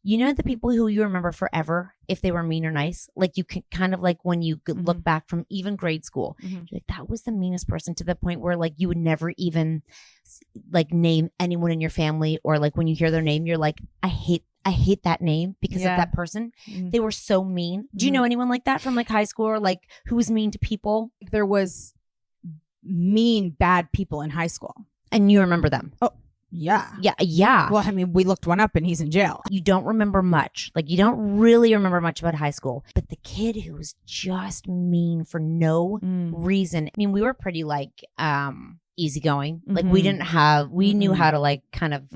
You know the people who you remember forever if they were mean or nice? Like you can kind of like when you look back from even grade school, you're like, that was the meanest person, to the point where like you would never even like name anyone in your family, or like when you hear their name, you're like, I hate that name because of that person. They were so mean. Do you know anyone like that from like high school, or like who was mean to people? There was mean, bad people in high school. And you remember them? Oh, yeah. Yeah. Well, I mean, we looked one up and he's in jail. You don't remember much. Like you don't really remember much about high school. But the kid who was just mean for no reason. I mean, we were pretty like easygoing. Like we knew how to like kind of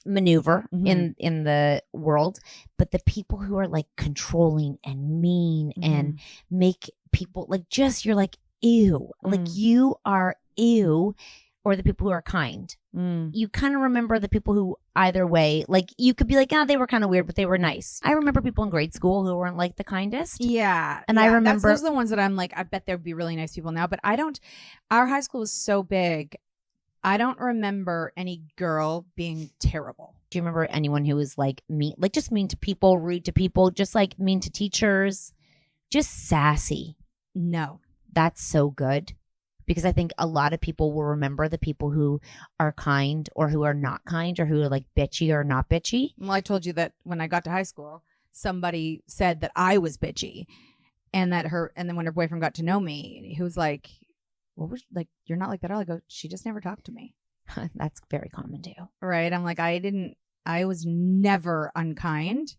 maneuver in the world. But the people who are like controlling and mean and make people like just, you're like, ew. Like you are ew. Or the people who are kind. You kind of remember the people who either way, like you could be like, they were kind of weird, but they were nice. I remember people in grade school who weren't like the kindest. Yeah. And I remember those are the ones that I'm like, I bet there'd be really nice people now, but our high school was so big. I don't remember any girl being terrible. Do you remember anyone who was like mean, like just mean to people, rude to people, just like mean to teachers, just sassy? No. That's so good. Because I think a lot of people will remember the people who are kind or who are not kind, or who are like bitchy or not bitchy. Well, I told you that when I got to high school, somebody said that I was bitchy, and then when her boyfriend got to know me, he was like, "What was like? You're not like that at all." I go, "She just never talked to me." That's very common too. Right? I'm like, I was never unkind,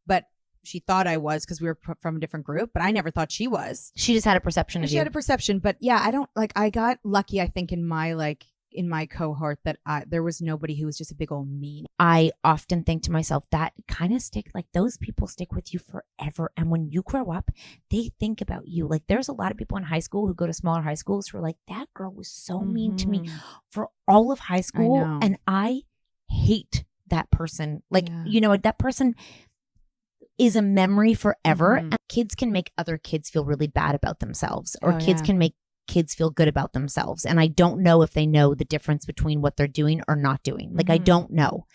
but she thought I was because we were from a different group, but I never thought she was. She just had a perception of you. She had a perception, but yeah, I got lucky, I think, in my cohort that there was nobody who was just a big old mean. I often think to myself, that kind of those people stick with you forever. And when you grow up, they think about you. Like there's a lot of people in high school who go to smaller high schools who are like, that girl was so mean to me for all of high school. And I hate that person. Like, that person is a memory forever. And kids can make other kids feel really bad about themselves, or kids can make kids feel good about themselves. And I don't know if they know the difference between what they're doing or not doing. Like, I don't know.